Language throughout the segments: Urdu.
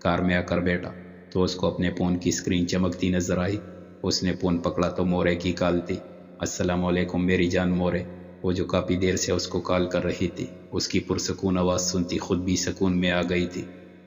کار میں آ کر بیٹھا تو اس کو اپنے فون کی اسکرین چمکتی نظر آئی۔ اس نے فون پکڑا تو مورے کی کال تھی۔ السلام علیکم میری جان مورے، وہ جو کافی دیر سے اس کو کال کر رہی تھی۔ اس کی پرسکون آواز سنتی خود بھی سکون میں آ گئی تھی۔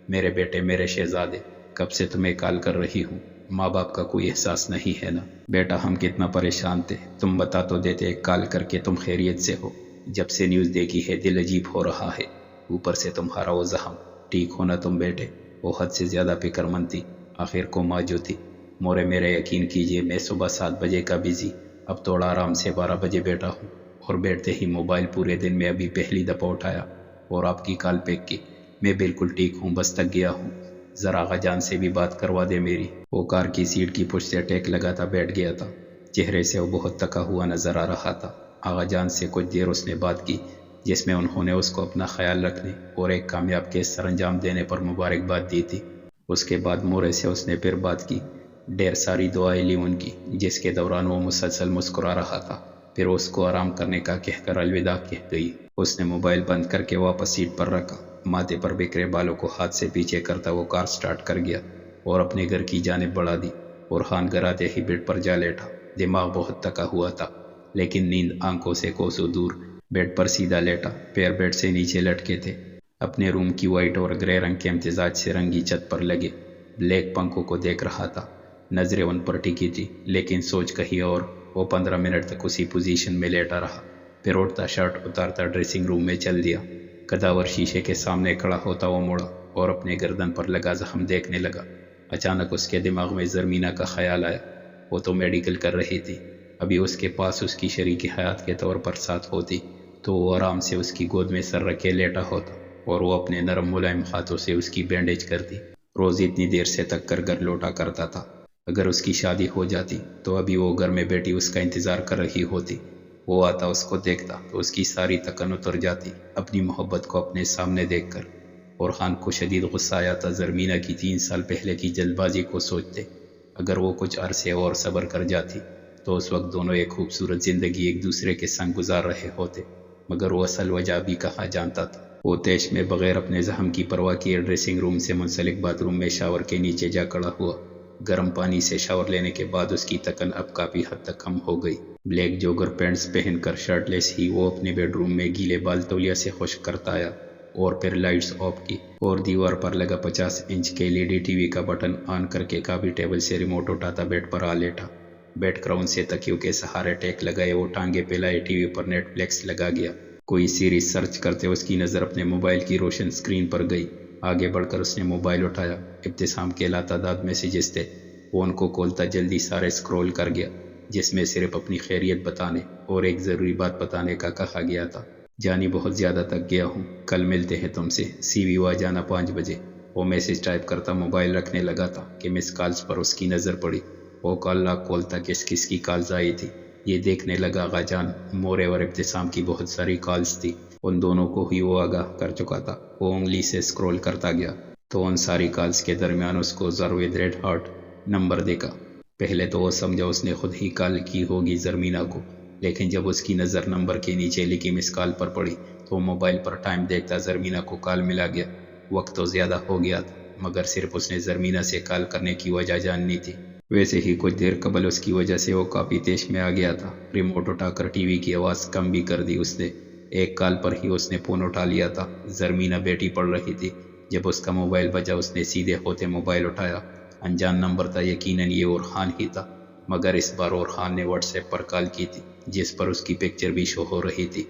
میرے بیٹے، میرے شہزادے، کب سے تمہیں کال کر رہی ہوں، ماں باپ کا کوئی احساس نہیں ہے نا؟ بیٹا ہم کتنا پریشان تھے، تم بتا تو دیتے ایک کال کر کے تم خیریت سے ہو۔ جب سے نیوز دیکھی ہے دل عجیب ہو رہا ہے، اوپر سے تمہارا وہ زخم، ٹھیک ہونا تم بیٹے؟ وہ حد سے زیادہ فکر مند تھی، آخر کو ماں جو تھی۔ مورے میرا یقین کیجئے، میں صبح 7 بجے کا بزی، اب تھوڑا آرام سے 12 بجے بیٹھا ہوں، اور بیٹھتے ہی موبائل پورے دن میں ابھی پہلی دفعہ اٹھایا اور آپ کی کال پک کی۔ میں بالکل ٹھیک ہوں، بس تک گیا ہوں، ذرا آغا جان سے بھی بات کروا دے میری۔ وہ کار کی سیٹ کی پشت سے ٹیک لگاتا بیٹھ گیا تھا، چہرے سے وہ بہت تھکا ہوا نظر آ رہا تھا۔ آغا جان سے کچھ دیر اس نے بات کی، جس میں انہوں نے اس کو اپنا خیال رکھنے اور ایک کامیاب کیس سر انجام دینے پر مبارکباد دی تھی۔ اس کے بعد مورے سے اس نے پھر بات کی، ڈھیر ساری دعائیں لی ان کی، جس کے دوران وہ مسلسل مسکرا رہا تھا۔ پھر اس کو آرام کرنے کا کہہ کر الوداع کہہ گئی۔ اس نے موبائل بند کر کے واپس سیٹ پر رکھا، ماتھے پر بکھرے بالوں کو ہاتھ سے پیچھے کرتا وہ کار سٹارٹ کر گیا اور اپنے گھر کی جانب بڑھا دی۔ اورحان گھر آتے ہی بیڈ پر جا لیٹا، دماغ بہت تھکا ہوا تھا، لیکن نیند آنکھوں سے کوسوں دور۔ بیڈ پر سیدھا لیٹا، پیر بیڈ سے نیچے لٹکے تھے۔ اپنے روم کی وائٹ اور گرے رنگ کے امتزاج سے رنگی چھت پر لگے بلیک پنکھوں کو دیکھ رہا تھا۔ نظریں ان پر ٹکی تھی، لیکن سوچ کہیں اور۔ وہ 15 منٹ تک اسی پوزیشن میں لیٹا رہا، پھر اٹھتا شرٹ اتارتا ڈریسنگ روم میں چل دیا۔ کداور شیشے کے سامنے کھڑا ہوتا وہ مڑا اور اپنے گردن پر لگا زخم دیکھنے لگا۔ اچانک اس کے دماغ میں زرمینہ کا خیال آیا۔ وہ تو میڈیکل کر رہی تھی، ابھی اس کے پاس اس کی شریک حیات کے طور پر ساتھ ہوتی تو وہ آرام سے اس کی گود میں سر رکھے لیٹا ہوتا اور وہ اپنے نرم ملائم ہاتھوں سے اس کی بینڈیج کرتی۔ روز اتنی دیر سے تک کر گھر لوٹا کرتا تھا۔ اگر اس کی شادی ہو جاتی تو ابھی وہ گھر میں بیٹھی اس کا انتظار کر رہی ہوتی۔ وہ آتا، اس کو دیکھتا تو اس کی ساری تھکن اتر جاتی اپنی محبت کو اپنے سامنے دیکھ کر۔ اورحان کو شدید غصہ آیا تھا زرمینہ کی 3 سال پہلے کی جلد بازی کو سوچتے۔ اگر وہ کچھ عرصے اور صبر کر جاتی تو اس وقت دونوں ایک خوبصورت زندگی ایک دوسرے کے سنگ گزار رہے ہوتے، مگر وہ اصل وجہ بھی کہاں جانتا تھا۔ وہ تیش میں بغیر اپنے زخم کی پرواہ کیے ڈریسنگ روم سے منسلک باتھ روم میں شاور کے نیچے جا کھڑا ہوا۔ گرم پانی سے شاور لینے کے بعد اس کی تھکن اب کافی حد تک کم ہو گئی۔ بلیک جوگر پینٹس پہن کر شرٹ لیس ہی وہ اپنے بیڈ روم میں گیلے بال تولیہ سے خشک کرتا آیا اور پھر لائٹس آف کی اور دیوار پر لگا 50 انچ کے LED ٹی وی کا بٹن آن کر کے کافی ٹیبل سے ریموٹ اٹھاتا بیڈ پر آ لیٹا۔ بیڈ کراؤن سے تکیوں کے سہارے ٹیک لگائے وہ ٹانگے پھیلائے ٹی وی پر نیٹ فلکس لگا گیا۔ کوئی سیریز سرچ کرتے اس کی نظر اپنے موبائل کی روشن اسکرین پر گئی۔ آگے بڑھ کر اس نے موبائل اٹھایا، ابتسام کے لاتعداد میسیجز تھے۔ فون کو کھولتا جلدی سارے اسکرول کر گیا، جس میں صرف اپنی خیریت بتانے اور ایک ضروری بات بتانے کا کہا گیا تھا۔ جانی بہت زیادہ تک گیا ہوں، کل ملتے ہیں تم سے، سی وی آ جانا 5 بجے۔ وہ میسیج ٹائپ کرتا موبائل رکھنے لگا تھا کہ مس کالز پر اس کی نظر پڑی۔ وہ کال لاک کھولتا کس کس کی کالز آئی تھی یہ دیکھنے لگا۔ آغا جان، مورے اور ابتسام کی بہت ساری کالز تھی، ان دونوں کو ہی وہ آگاہ کر چکا تھا۔ وہ انگلی سے اسکرول کرتا گیا تو ان ساری کالز کے درمیان اس کو زروید ریڈ ہارٹ نمبر دیکھا۔ پہلے تو وہ سمجھا اس نے خود ہی کال کی ہوگی زرمینہ کو، لیکن جب اس کی نظر نمبر کے نیچے لکھی مس کال پر پڑی تو موبائل پر ٹائم دیکھتا زرمینہ کو کال ملا گیا۔ وقت تو زیادہ ہو گیا تھا، مگر صرف اس نے زرمینہ سے کال کرنے کی وجہ جاننی تھی۔ ویسے ہی کچھ دیر قبل اس کی وجہ سے وہ کافی تیش میں آ گیا تھا۔ ریموٹ اٹھا کر ٹی وی کی آواز کم بھی کر دی اس نے۔ ایک کال پر ہی اس نے فون اٹھا لیا تھا، زرمینہ بیٹی پڑھ رہی تھی۔ جب اس کا موبائل بجا اس نے سیدھے ہوتے موبائل اٹھایا۔ انجان نمبر تھا، یقیناً یہ اورحان ہی تھا، مگر اس بار اورحان نے واٹس ایپ پر کال کی تھی، جس پر اس کی پکچر بھی شو ہو رہی تھی۔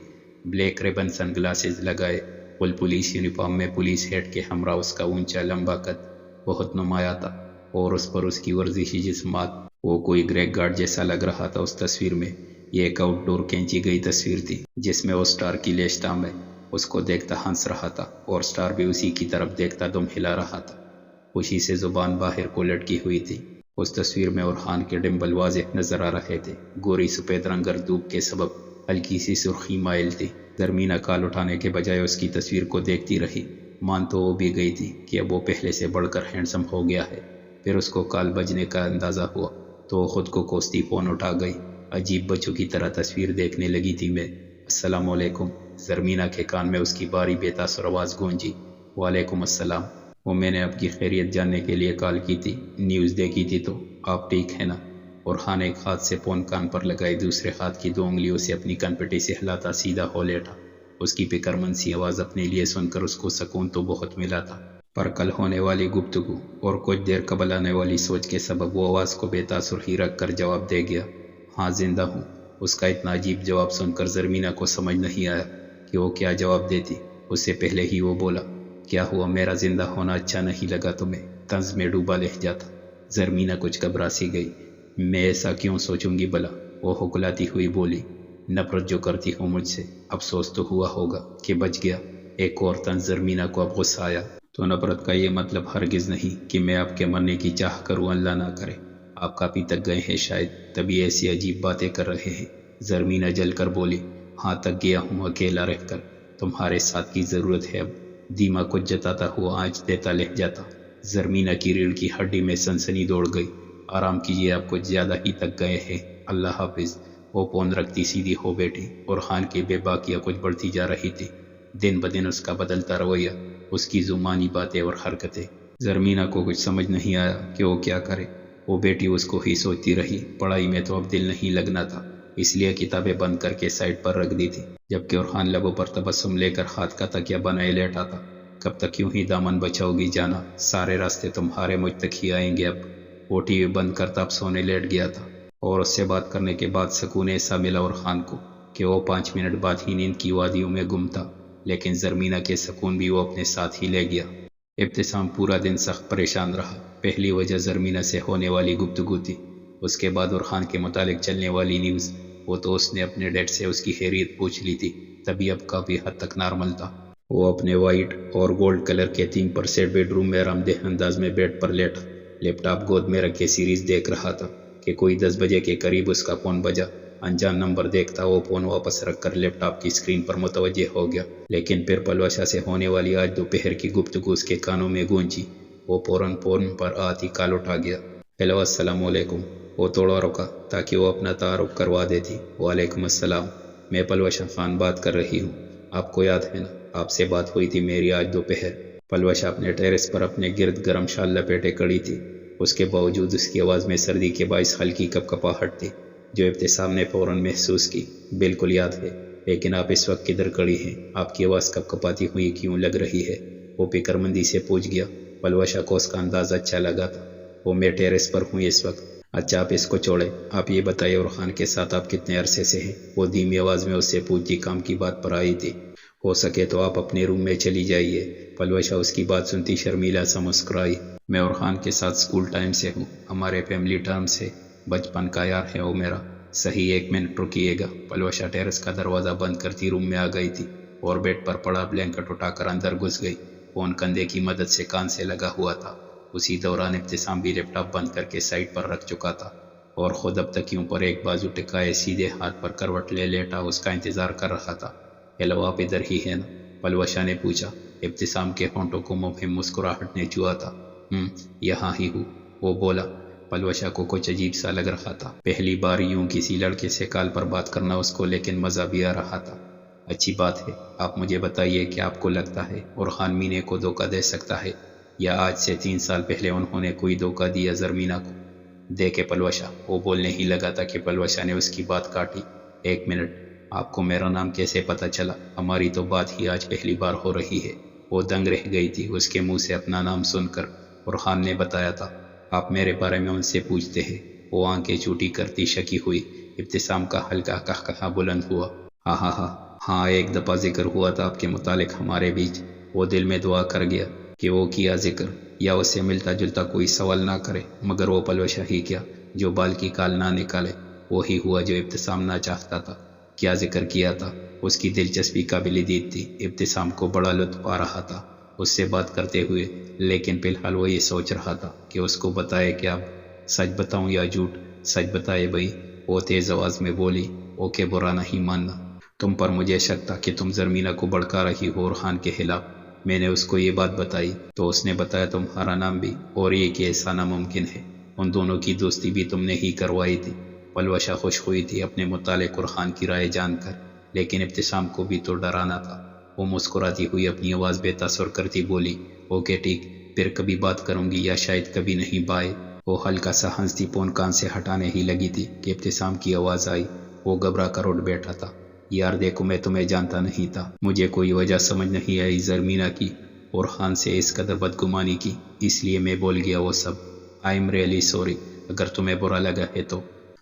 بلیک ریبن سن گلاسز لگائے، فل پولیس یونیفارم میں پولیس ہیڈ کے ہمراہ اس کا اونچا لمبا قد بہت نمایاں تھا اور اس پر اس کی ورزشی جسمات۔ وہ کوئی گریگ گارڈ جیسا لگ رہا تھا اس تصویر میں۔ یہ ایک آؤٹ ڈور کھینچی گئی تصویر تھی جس میں وہ سٹار کی لیشٹا میں اس کو دیکھتا ہنس رہا تھا اور سٹار بھی اسی کی طرف دیکھتا دم ہلا رہا تھا، خوشی سے زبان باہر کو لٹکی ہوئی تھی۔ اس تصویر میں اورحان کے ڈمبل واضح نظر آ رہے تھے، گوری سفید رنگ دھوپ کے سبب ہلکی سی سرخی مائل تھی۔ زرمینہ کال اٹھانے کے بجائے اس کی تصویر کو دیکھتی رہی۔ مان تو وہ بھی گئی تھی کہ اب وہ پہلے سے بڑھ کر ہینڈسم ہو گیا ہے۔ پھر اس کو کال بجنے کا اندازہ ہوا تو وہ خود کو کوستی فون اٹھا گئی۔ عجیب بچوں کی طرح تصویر دیکھنے لگی تھی میں۔ السلام علیکم۔ زرمینہ کے کان میں اس کی باری بے تاثر آواز گونجی۔ وعلیکم السلام۔ وہ میں نے آپ کی خیریت جاننے کے لیے کال کی تھی، نیوز دیکھی تھی تو آپ ٹھیک ہے نا؟ اورحان ایک ہاتھ سے فون کان پر لگائی، دوسرے ہاتھ کی 2 انگلیوں سے اپنی کنپٹی سے ہلاتا سیدھا ہو لیٹا۔ اس کی فکر مند سی آواز اپنے لیے سن کر اس کو سکون تو بہت ملا تھا، پر کل ہونے والی گفتگو اور کچھ دیر قبل آنے والی سوچ کے سبب وہ آواز کو بے تاثر ہی رکھ کر جواب دے گیا، ہاں زندہ ہوں۔ اس کا اتنا عجیب جواب سن کر زرمینہ کو سمجھ نہیں آیا کہ وہ کیا جواب دیتی۔ اس سے پہلے ہی وہ بولا، کیا ہوا، میرا زندہ ہونا اچھا نہیں لگا تمہیں؟ طنز میں ڈوبا لہجہ تھا۔ زرمینہ کچھ گھبرا سی گئی، میں ایسا کیوں سوچوں گی بلا؟ وہ ہکلاتی ہوئی بولی، نفرت جو کرتی ہوں مجھ سے، افسوس تو ہوا ہوگا کہ بچ گیا۔ ایک اور طنز۔ زرمینہ کو اب غصہ آیا، تو نفرت کا یہ مطلب ہرگز نہیں کہ میں آپ کے مرنے کی چاہ کروں، اللہ نہ کرے۔ آپ کافی تک گئے ہیں شاید، تبھی ایسی عجیب باتیں کر رہے ہیں۔ زرمینہ جل کر بولی، ہاں تک گیا ہوں اکیلا رہ کر، تمہارے ساتھ کی ضرورت ہے اب۔ دیما کچھ جتاتا ہوا آنچ دیتا لہجہ تھا۔ زرمینہ کی ریڑھ کی ہڈی میں سنسنی دوڑ گئی۔ آرام کیجیے، آپ کچھ زیادہ ہی تک گئے ہیں، اللہ حافظ۔ وہ فون رکھتی سیدھی ہو بیٹھی، اور خان کی بے باکیاں کچھ بڑھتی جا رہی تھی۔ دن بدن اس کا بدلتا رویہ، اس کی زبانی باتیں اور حرکتیں۔ زرمینہ کو کچھ سمجھ نہیں آیا کہ وہ کیا کرے۔ وہ بیٹی اس کو ہی سوچتی رہی، پڑھائی میں تو اب دل نہیں لگنا تھا، اس لیے کتابیں بند کر کے سائڈ پر رکھ دی تھی، جبکہ اورحان لبوں پر تبسم لے کر ہاتھ کا تکیہ بنائے لیٹا تھا۔ کب تک یوں ہی دامن بچاؤ گی جانا؟ سارے راستے تمہارے مجھ تک ہی آئیں گے اب۔ وہ ٹی وی بند کرتا اب سونے لیٹ گیا تھا، اور اس سے بات کرنے کے بعد سکون ایسا ملا اورحان کو کہ وہ 5 منٹ بعد ہی نیند کی وادیوں میں گم تھا۔ لیکن زرمینہ کے سکون بھی وہ اپنے ساتھ ہی لے گیا۔ ابتسام پورا دن سخت پریشان رہا۔ پہلی وجہ زرمینہ سے ہونے والی گفتگو تھی، اس کے بعد اورحان کے متعلق چلنے والی نیوز۔ وہ تو اس نے اپنے ڈیڈ سے اس کی خیریت پوچھ لی تھی، تبھی اب کافی حد تک نارمل تھا۔ وہ اپنے وائٹ اور گولڈ کلر کے 3 پر سیٹ بیڈ روم میں آرام دہ انداز میں بیڈ پر لیٹا، لیپ ٹاپ گود میں رکھے سیریز دیکھ رہا تھا کہ کوئی 10 بجے کے قریب اس کا فون بجا۔ انجان نمبر دیکھتا وہ فون واپس رکھ کر لیپ ٹاپ کی اسکرین پر متوجہ ہو گیا، لیکن پھر پلوشا سے ہونے والی آج دوپہر کی گفتگو اس کے کانوں میں گونجی۔ وہ فوراً فون پر آتی کال اٹھا گیا۔ ہیلو، السلام علیکم۔ وہ تھوڑا رکا تاکہ وہ اپنا تعارف کروا دیتی۔ وعلیکم السلام، میں پلوشا خان بات کر رہی ہوں، آپ کو یاد ہے نا، آپ سے بات ہوئی تھی میری آج دوپہر۔ پلوشا اپنے ٹیرس پر اپنے گرد گرم شال لپیٹے کھڑی تھی، اس کے باوجود اس کی آواز میں سردی کے باعث ہلکی کپکپاہٹ تھی، جو ابتسام نے فوراً محسوس کی۔ بالکل یاد ہے، لیکن آپ اس وقت کدھر کھڑی ہیں؟ آپ کی آواز کپکپاتی ہوئی کیوں لگ رہی ہے؟ وہ فکر مندی سے پوچھ گیا۔ پلوشا کو اس کا انداز اچھا لگا تھا۔ وہ میں ٹیرس پر ہوں اس وقت۔ اچھا، آپ اس کو چھوڑیں، آپ یہ بتائیے اورحان کے ساتھ آپ کتنے عرصے سے ہیں؟ وہ دھیمی آواز میں اس سے پوچھتی کام کی بات پر آئی تھی۔ ہو سکے تو آپ اپنے روم میں چلی جائیے۔ پلوشا اس کی بات سنتی شرمیلا سا مسکرائی۔ میں اورحان کے ساتھ اسکول ٹائم سے ہوں، ہمارے فیملی ٹرم سے، بچپن کا یار ہے وہ میرا۔ صحیح، 1 منٹ رکیے گا۔ پلوشا ٹیرس کا دروازہ بند کرتی روم میں آ گئی تھی اور بیڈ پر پڑا بلینکٹ اٹھا کر اندر گھس گئی۔ فون کندھے کی مدد سے کان سے لگا ہوا تھا۔ اسی دوران ابتسام بھی لیپ ٹاپ بند کر کے سائڈ پر رکھ چکا تھا، اور خود اب تک یوں پر ایک بازو ٹکائے سیدھے ہاتھ پر کروٹ لے لیٹا اس کا انتظار کر رہا تھا۔ ہیلو، آپ ادھر ہی ہیں نا؟ پلوشا نے پوچھا۔ ابتسام کے ہونٹوں کو مبہم مسکراہٹ نے چھوا تھا۔ یہاں ہی ہوں، وہ بولا۔ پلوشا کو کچھ عجیب سا لگ رہا تھا، پہلی بار یوں کسی لڑکے سے کال پر بات کرنا اس کو، لیکن مزہ بھی آ رہا تھا۔ اچھی بات ہے، آپ مجھے بتائیے کہ آپ کو لگتا ہے اورحان مینے کو دھوکہ دے سکتا ہے، یا آج سے 3 سال پہلے انہوں نے کوئی دھوکہ دیا زرمینہ کو؟ دیکھے پلوشا، وہ بولنے ہی لگا تھا کہ پلوشا نے اس کی بات کاٹی۔ 1 منٹ، آپ کو میرا نام کیسے پتا چلا؟ ہماری تو بات ہی آج پہلی بار ہو رہی ہے۔ وہ دنگ رہ گئی تھی اس کے منہ سے اپنا نام سن کر۔ اورحان نے بتایا تھا، آپ میرے بارے میں ان سے پوچھتے ہیں؟ وہ آنکھیں چوٹی کرتی شکی ہوئی۔ ابتسام کا ہلکا قہقہہ بلند ہوا۔ ہاں ہاں ہاں ہاں، ایک دفعہ ذکر ہوا تھا آپ کے متعلق ہمارے بیچ۔ وہ دل میں دعا کر گیا کہ وہ کیا ذکر، یا اس سے ملتا جلتا کوئی سوال نہ کرے، مگر وہ پلوشا ہی کیا جو بال کی کال نہ نکالے۔ وہی ہوا جو ابتسام نہ چاہتا تھا۔ کیا ذکر کیا تھا؟ اس کی دلچسپی قابل دید تھی۔ ابتسام کو بڑا لطف آ رہا تھا اس سے بات کرتے ہوئے، لیکن فی الحال وہ یہ سوچ رہا تھا کہ اس کو بتائے کیا۔ سچ بتاؤں یا جھوٹ؟ سچ بتائے بھائی، وہ تیز آواز میں بولی۔ اوکے، برا نہیں ماننا، تم پر مجھے شک تھا کہ تم زرمینہ کو بھڑکا رہی ہو اورحان کے خلاف۔ میں نے اس کو یہ بات بتائی تو اس نے بتایا تمہارا نام بھی، اور یہ کہ ایسا ناممکن ہے، ان دونوں کی دوستی بھی تم نے ہی کروائی تھی۔ پلوشا خوش ہوئی تھی اپنے متعلق اورحان کی رائے جان کر، لیکن ابتسام کو بھی تو ڈرانا تھا۔ وہ مسکراتی ہوئی اپنی آواز بے تاثر کرتی بولی، اوکے ٹھیک، پھر کبھی بات کروں گی یا شاید کبھی نہیں بائے۔ وہ ہلکا سا ہنستی فون کان سے ہٹانے ہی لگی تھی کہ ابتسام کی آواز آئی۔ وہ گھبرا کر اٹھ بیٹھا تھا۔ یار دیکھو میں تمہیں جانتا نہیں تھا، مجھے کوئی وجہ سمجھ نہیں آئی زرمینہ کی اور خان سے اس قدر بدگمانی کی، اس لیے میں بول گیا وہ سب۔ آئی ایم ریئلی سوری، اگر تمہیں برا لگا ہے تو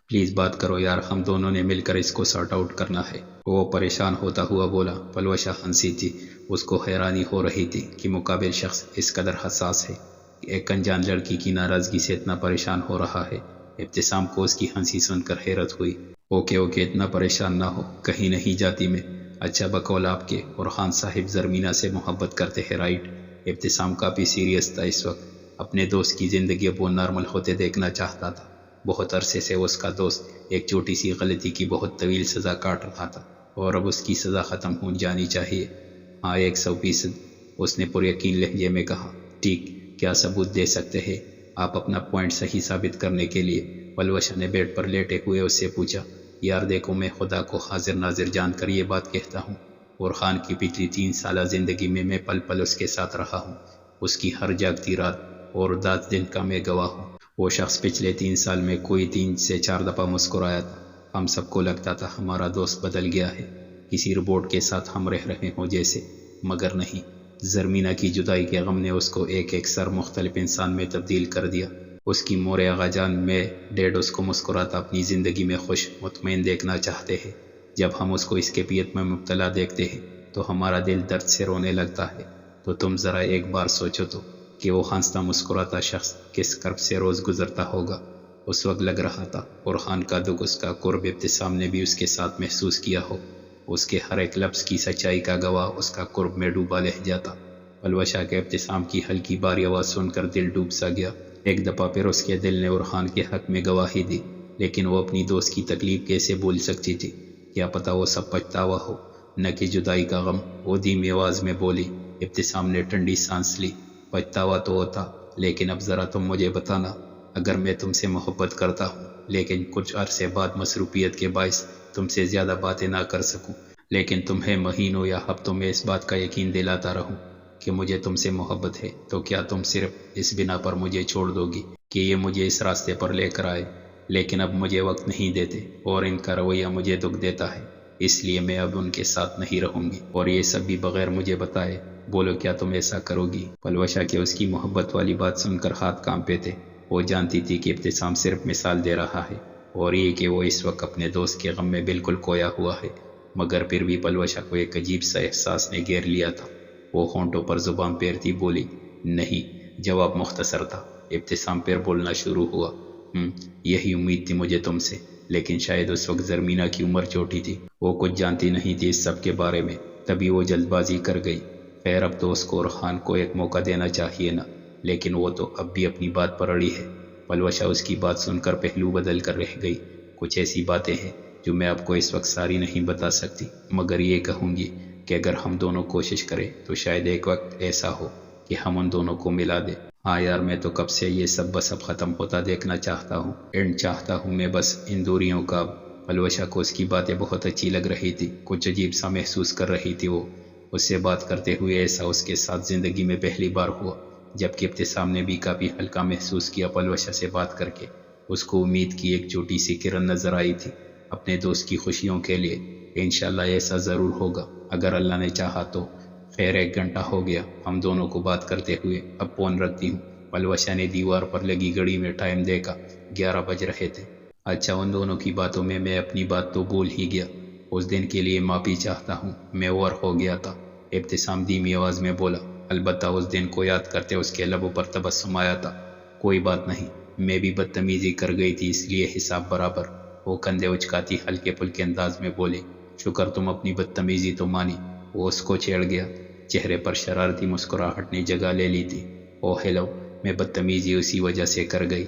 پلیز بات کرو یار، ہم دونوں نے مل کر اس کو سارٹ آؤٹ کرنا ہے۔ وہ پریشان ہوتا ہوا بولا۔ پلوشہ ہنسی تھی، اس کو حیرانی ہو رہی تھی کہ مقابل شخص اس قدر حساس ہے، ایک انجان لڑکی کی ناراضگی سے اتنا پریشان ہو رہا ہے۔ ابتسام کو اس کی ہنسی سن کر حیرت ہوئی۔ اوکے اوکے، اتنا پریشان نہ ہو، کہیں نہیں جاتی میں۔ اچھا بقول آپ کے اور خان صاحب زرمینہ سے محبت کرتے ہیں رائٹ؟ ابتسام کافی سیریس تھا اس وقت، اپنے دوست کی زندگی اب وہ نارمل ہوتے دیکھنا چاہتا تھا۔ بہت عرصے سے اس کا دوست ایک چھوٹی سی غلطی کی بہت طویل سزا کاٹ رہا تھا اور اب اس کی سزا ختم ہو جانی چاہیے۔ ہاں 100%، اس نے پر یقین لہجے میں کہا۔ ٹھیک، کیا ثبوت دے سکتے ہیں آپ اپنا پوائنٹ صحیح ثابت کرنے کے لیے؟ پلوشہ نے بیڈ پر لیٹے ہوئے اس سے پوچھا۔ یار دیکھو میں خدا کو حاضر ناظر جان کر یہ بات کہتا ہوں، اور خان کی پچھلی 3 سالہ زندگی میں پل پل اس کے ساتھ رہا ہوں، اس کی ہر جاگتی رات اور اداس دن کا میں گواہ ہوں۔ وہ شخص پچھلے 3 سال میں کوئی 3 سے 4 دفعہ مسکرایا تھا۔ ہم سب کو لگتا تھا ہمارا دوست بدل گیا ہے، کسی روبوٹ کے ساتھ ہم رہ رہے ہوں جیسے، مگر نہیں۔ زرمینہ کی جدائی کے غم نے اس کو ایک سر مختلف انسان میں تبدیل کر دیا۔ اس کی مورے آغا جان میں ڈیڈ اس کو مسکراتا اپنی زندگی میں خوش مطمئن دیکھنا چاہتے ہیں۔ جب ہم اس کو اس کیفیت میں مبتلا دیکھتے ہیں تو ہمارا دل درد سے رونے لگتا ہے۔ تو تم ذرا ایک بار سوچو تو کہ وہ ہنستا مسکراتا شخص کس کرب سے روز گزرتا ہوگا۔ اس وقت لگ رہا تھا اور خان کا دکھ، اس کا قرب ابتسام نے بھی اس کے ساتھ محسوس کیا ہو۔ اس کے ہر ایک لفظ کی سچائی کا گواہ اس کا قرب میں ڈوبا رہ جاتا۔ پلوشہ کے ابتسام کی ہلکی باری آواز سن کر دل ڈوب سا گیا۔ ایک دفعہ پھر اس کے دل نے عرحان کے حق میں گواہی دی، لیکن وہ اپنی دوست کی تکلیف کیسے بھول سکتی تھی؟ کیا پتا وہ سب پچھتاوا ہو، نہ کہ جدائی کا غم۔ وہ دھیمی آواز میں بولی۔ ابتسام نے ٹھنڈی سانس لی۔ پچھتاوا تو ہوتا، لیکن اب ذرا تم مجھے بتانا، اگر میں تم سے محبت کرتا ہوں لیکن کچھ عرصے بعد مصروفیت کے باعث تم سے زیادہ باتیں نہ کر سکوں، لیکن تمہیں مہینوں یا ہفتوں میں اس بات کا یقین دلاتا رہوں کہ مجھے تم سے محبت ہے، تو کیا تم صرف اس بنا پر مجھے چھوڑ دو گی کہ یہ مجھے اس راستے پر لے کر آئے؟ لیکن اب مجھے وقت نہیں دیتے اور ان کا رویہ مجھے دکھ دیتا ہے، اس لیے میں اب ان کے ساتھ نہیں رہوں گی، اور یہ سب بھی بغیر مجھے بتائے۔ بولو کیا تم ایسا کرو گی؟ پلوشہ کے اس کی محبت والی بات سن کر ہاتھ کانپے تھے۔ وہ جانتی تھی کہ ابتسام صرف مثال دے رہا ہے اور یہ کہ وہ اس وقت اپنے دوست کے غم میں بالکل کھویا ہوا ہے، مگر پھر بھی پلوشہ کو ایک عجیب سا احساس نے گھیر لیا تھا۔ وہ ہونٹوں پر زبان پھیرتی بولی، نہیں۔ جواب مختصر تھا۔ ابتسام پھر بولنا شروع ہوا۔ یہی امید تھی مجھے تم سے، لیکن شاید اس وقت زرمینہ کی عمر چھوٹی تھی، وہ کچھ جانتی نہیں تھی اس سب کے بارے میں، تبھی وہ جلد بازی کر گئی۔ خیر اب تو اس کو اور خان کو ایک موقع دینا چاہیے نا، لیکن وہ تو اب بھی اپنی بات پر اڑی ہے۔ پلوشہ اس کی بات سن کر پہلو بدل کر رہ گئی۔ کچھ ایسی باتیں ہیں جو میں آپ کو اس وقت ساری نہیں بتا سکتی، مگر یہ کہوں گی کہ اگر ہم دونوں کوشش کریں تو شاید ایک وقت ایسا ہو کہ ہم ان دونوں کو ملا دیں۔ ہاں یار میں تو کب سے یہ سب بس اب ختم ہوتا دیکھنا چاہتا ہوں، اینڈ چاہتا ہوں میں بس ان دوریوں کا۔ پلوشہ کو اس کی باتیں بہت اچھی لگ رہی تھی، کچھ عجیب سا محسوس کر رہی تھی وہ۔ اس سے بات کرتے ہوئے ایسا اس کے ساتھ زندگی میں پہلی بار ہوا، جبکہ ابتسام نے بھی کافی ہلکا محسوس کیا پلوشہ سے بات کر کے۔ اس کو امید کی ایک چھوٹی سی کرن نظر آئی تھی اپنے دوست کی خوشیوں کے لیے۔ انشاءاللہ ایسا ضرور ہوگا اگر اللہ نے چاہا تو۔ خیر 1 گھنٹہ ہو گیا ہم دونوں کو بات کرتے ہوئے، اب فون رکھتی ہوں۔ پلوشہ نے دیوار پر لگی گھڑی میں ٹائم دیکھا، 11 بج رہے تھے۔ اچھا ان دونوں کی باتوں میں اپنی بات تو بھول ہی گیا، اس دن کے لیے معافی چاہتا ہوں، میں اوور ہو گیا تھا۔ ابتسام دھیمی آواز میں بولا۔ البتہ اس دن کو یاد کرتے اس کے لبوں پر تبسم آیا تھا۔ کوئی بات نہیں، میں بھی بدتمیزی کر گئی تھی اس لیے حساب برابر۔ وہ کندھے اچکاتی ہلکے پھلکے انداز میں بولی۔ شکر تم اپنی بدتمیزی تو مانی۔ وہ اس کو چھیڑ گیا، چہرے پر شرارتی مسکراہٹ نے جگہ لے لی تھی۔ او ہیلو، میں بدتمیزی اسی وجہ سے کر گئی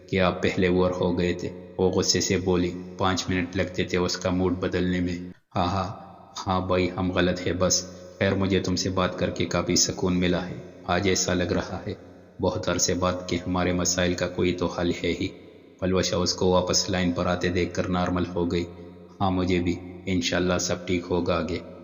کہ آپ پہلے اوور ہو گئے تھے۔ وہ غصے سے بولی۔ 5 منٹ لگتے تھے اس کا موڈ بدلنے میں۔ ہاں بھائی ہم غلط ہے بس۔ خیر مجھے تم سے بات کر کے کافی سکون ملا ہے، آج ایسا لگ رہا ہے بہت عرصے بعد کہ ہمارے مسائل کا کوئی تو حل ہے ہی۔ پلوشہ اس کو واپس لائن پر آتے دیکھ کر نارمل ہو گئی۔ ہاں مجھے بھی، انشاءاللہ سب ٹھیک ہوگا آگے۔